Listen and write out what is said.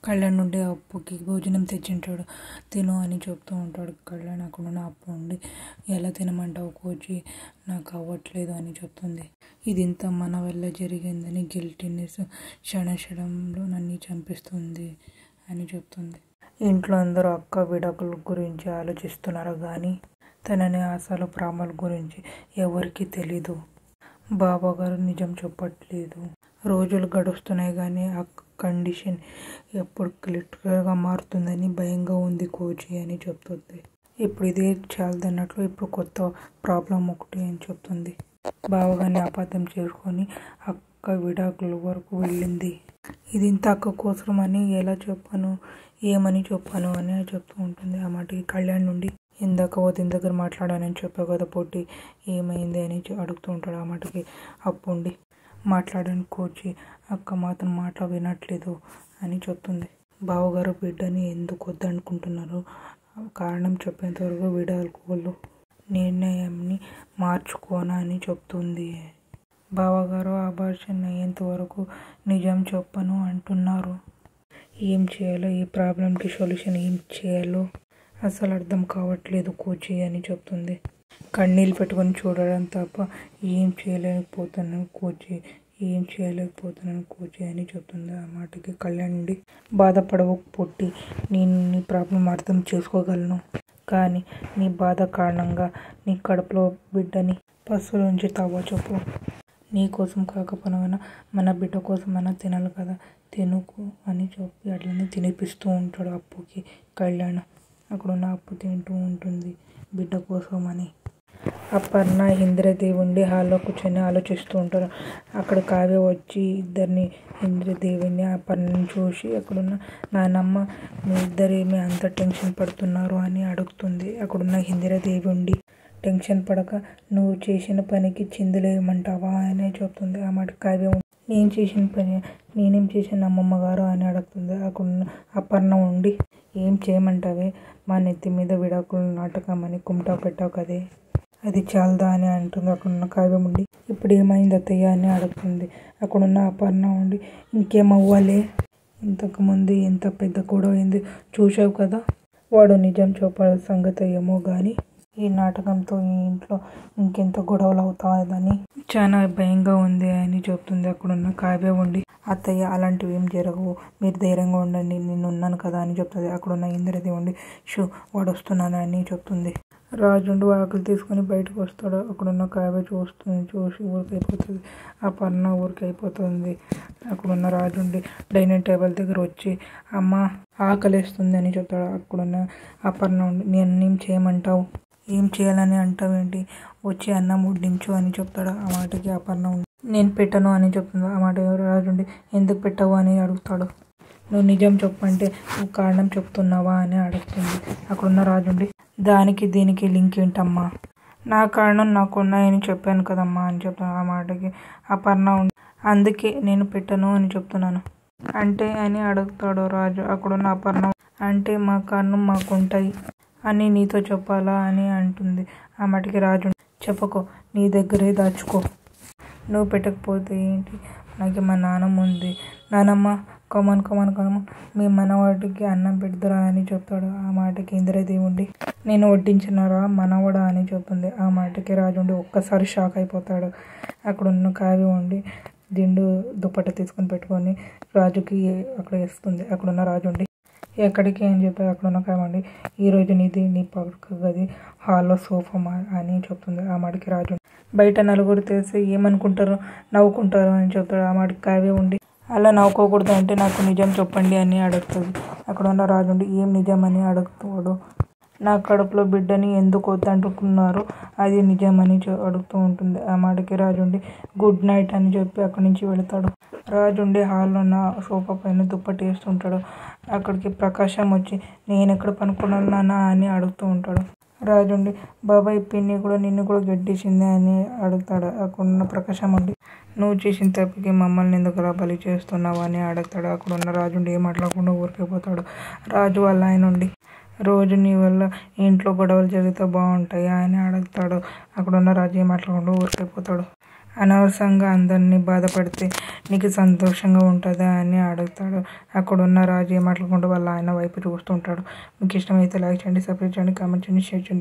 కళ్యాణ్ నుండి అప్పుకి భోజనం తెచ్చింటాడు, తిను అని చెప్తూ ఉంటాడు. కళ్యాణ్ అక్కడున్న అప్పు ఉండి ఎలా తినమంటావు కోచి, నాకు అవ్వట్లేదు అని చెప్తుంది. ఇదింతా మన వల్ల జరిగిందని గిల్టీనెస్ క్షణక్షణంలో నన్ను చంపిస్తుంది అని చెప్తుంది. ఇంట్లో అందరూ అక్క విడాకుల గురించి ఆలోచిస్తున్నారు కానీ తనని అసలు ప్రామల గురించి ఎవరికీ తెలీదు. బాబాగారు నిజం చెప్పట్లేదు. రోజులు గడుస్తున్నాయి కానీ ఆ కండిషన్ ఎప్పుడు క్లియర్గా మారుతుందని భయంగా ఉంది కోచి అని చెప్తుంది. ఇప్పుడు ఇదే చాలదన్నట్లు ఇప్పుడు కొత్త ప్రాబ్లం ఒకటి అని చెప్తుంది. బావగారిని అపార్థం చేసుకొని అక్క విడాకుల వరకు వెళ్ళింది. ఇది ఇంత అక్క కోసం అని ఎలా చెప్పాను, ఏమని చెప్పాను అని చెప్తూ ఉంటుంది. ఆ మాటకి కళ్యాణ్ నుండి ఇందాక వదిన దగ్గర మాట్లాడానని చెప్పావు కదా పొట్టి, ఏమైంది అని అడుగుతూ ఉంటాడు. ఆ మాటకి అప్పుండి మాట్లాడాను కోచి, అక్క మాత్రం మాట వినట్లేదు అని చెప్తుంది. బావగారు బిడ్డని ఎందుకు వద్దనుకుంటున్నారు, కారణం చెప్పేంత వరకు విడాకులు నిర్ణయాన్ని మార్చుకోనా అని చెప్తుంది. బావగారు అబార్షన్ అయ్యేంత వరకు నిజం చెప్పను అంటున్నారు. ఏం చేయాలో, ఈ ప్రాబ్లంకి సొల్యూషన్ ఏం చేయాలో అసలు అర్థం కావట్లేదు కోచి అని చెప్తుంది. కన్నీళ్ళు పెట్టుకొని చూడడం తప్ప ఏం చేయలేకపోతున్నాను కోచి అని చెప్తుంది. ఆ మాటకి కళ్యాణ్ నుండి బాధపడవు పొట్టి, నేను నీ ప్రాబ్లం అర్థం చేసుకోగలను కానీ నీ బాధ కారణంగా నీ కడుపులో బిడ్డని పశువుల నుంచి తవ్వ చెప్పు. నీ కోసం కాకపోయినా మన బిడ్డ కోసమైనా తినాలి కదా, తినుకు అని చెప్పి అట్లనే తినిపిస్తూ ఉంటాడు అప్పుకి కళ్యాణ్. అక్కడున్న అప్పు తింటూ ఉంటుంది బిడ్డ కోసం అని. అపర్ణ ఇంద్రదేవుండి హాల్లో కూర్చొని ఆలోచిస్తూ ఉంటారు. అక్కడ కావ్య వచ్చి ఇద్దరిని ఇంద్రదేవిని అపర్ణని చూసి అక్కడున్న నానమ్మ మీ ఇద్దరేమి అంత టెన్షన్ పడుతున్నారు అని అడుగుతుంది. అక్కడున్న ఇంద్రదేవి ఉండి టెన్షన్ పడక నువ్వు చేసిన పనికి చిందులేయమంటావా అని చెప్తుంది. ఆ మాట కావ్య నేను చేసిన పని నేనేం చేశాను అమ్మమ్మ గారు అని అడుగుతుంది. అక్కడున్న అపర్ణ ఉండి ఏం చేయమంటావే, మా నెత్తి మీద విడాకులు నాటకం అని కుమ్టా పెట్టావు కదే, అది చాలదా అని అంటుంది. అక్కడున్న కావ్యం ఉండి ఇప్పుడు ఏమైంది అత్తయ్య అని అడుగుతుంది. అక్కడున్న అపర్ణ ఉండి ఇంకేమవ్వాలే, ఇంతకుముందు ఎంత పెద్ద గొడవ అయింది చూసావు కదా, వాడు నిజం చెప్పాలి సంగతి ఏమో కానీ ఈ నాటకంతో ఈ ఇంట్లో ఇంకెంత గొడవలు అవుతాయని చాలా భయంగా ఉంది అని చెప్తుంది. అక్కడున్న కావ్య ఉండి అత్తయ్య అలాంటివి ఏం జరగవు, మీరు ధైర్యంగా ఉండండి, నేను ఉన్నాను కదా అని చెప్తుంది. అక్కడున్న ఇంద్రదేవి ఉండి వాడు వస్తున్నాను అని చెప్తుంది. రాజుండు ఆకులు తీసుకొని బయటకు వస్తాడు. అక్కడున్న కావ్య చూసి ఊరికైపోతుంది. ఆ పర్ణ ఊరికైపోతుంది. అక్కడున్న రాజుండి డైనింగ్ టేబుల్ దగ్గర వచ్చి అమ్మ ఆకలిస్తుంది అని చెప్తాడు. అక్కడున్న ఆ పర్ణ ఉండి నేనేం చేయమంటావు, ఏం చేయాలని అంటావేంటి, వచ్చి అన్నం వడ్డించు అని చెప్తాడు. ఆ మాటకి ఆ పర్ణ ఉండి నేను పెట్టను అని చెప్తుంది. ఆ మాట రాజుండి ఎందుకు పెట్టవు అని అడుగుతాడు. నువ్వు నిజం చెప్పంటే నువ్వు కారణం చెప్తున్నావా అని అడుగుతుంది. అక్కడున్న రాజుండి దానికి దీనికి లింక్ ఏంటమ్మా, నా కారణం నాకున్నాయని చెప్పాను కదమ్మా అని చెప్తాను. ఆ మాటకి అపర్ణ ఉండి అందుకే నేను పెట్టను అని చెప్తున్నాను అంటే అని అడుగుతాడు రాజు. అక్కడున్న అపర్ణ అంటే మా కారణం మాకుంటాయి అని నీతో చెప్పాలా అని అంటుంది. ఆ మాటకి రాజు చెప్పకో, నీ దగ్గరే దాచుకో, నువ్వు పెట్టకపోతే ఏంటి, నాకు మా నాన్నమ్మ ఉంది, నానమ్మ కమన్ మీ మనవాడికి అన్నం పెడతారా అని చెప్తాడు. ఆ మాటకి ఇంద్రదేవి ఉండి నేను వడ్డించినారా మనవడా అని చెప్తుంది. ఆ మాటకి రాజు ఉండి ఒక్కసారి షాక్ అయిపోతాడు. అక్కడున్న కావ్య ఉండి దిండు దుప్పట తీసుకొని పెట్టుకొని రాజుకి అక్కడ వేస్తుంది. అక్కడున్న రాజు ఉండి ఎక్కడికి అని చెప్పి అక్కడున్న కావ్య ఉండి ఈరోజు నీది నీ పక్క గది హాల్లో సోఫా అని చెప్తుంది. ఆ మాటకి రాజు బయట నలుగురు తెలిసి ఏమనుకుంటారు, నవ్వుకుంటారు అని చెప్తాడు. ఆ మాటకి కావ్య ఉండి అలా నవ్వుకోకూడదు అంటే నాకు నిజం చెప్పండి అని అడుగుతుంది. అక్కడ ఉన్న రాజుండి ఏం నిజం అని అడుగుతాడు. నా కడుపులో బిడ్డని ఎందుకు వద్దంటున్నారు అది నిజమని అడుగుతూ ఉంటుంది. ఆ మాటకి రాజుండి గుడ్ నైట్ అని చెప్పి అక్కడి నుంచి వెళతాడు. రాజుండి హాల్లో ఉన్న సోఫా పైన దుప్పటి వేస్తుంటాడు. అక్కడికి ప్రకాశం వచ్చి నేను ఎక్కడ పనుకున్నానా అని అడుగుతూ ఉంటాడు. రాజుండి బాబాయ్ పిన్ని కూడా నిన్ను కూడా గడ్డేసింది అని అడుగుతాడు. అక్కడున్న ప్రకాశం ఉండి నువ్వు చేసిన తప్పికి మమ్మల్ని ఎందుకు అలా బలి చేస్తున్నావు అని అడుగుతాడు. అక్కడున్న రాజుండి ఏం మాట్లాడకుండా ఊరికైపోతాడు. రాజు వాళ్ళ ఆయన ఉండి రోజు నీ వల్ల ఇంట్లో గొడవలు జరిగితే బాగుంటాయా అని అడుగుతాడు. అక్కడున్న రాజు ఏం మాట్లాడకుండా ఊరికైపోతాడు. అనవసరంగా అందరినీ బాధపడితే నీకు సంతోషంగా ఉంటుందా అని అడుగుతాడు. అక్కడున్న రాజు ఏం మాట్లాడుకుంటూ వాళ్ళ ఆయన వైపు చూస్తుంటాడు. మీకు ఇష్టమైతే లైక్ చేయండి, సబ్స్క్రైబ్ చేయండి, కామెంట్ చేయండి, షేర్ చేయండి.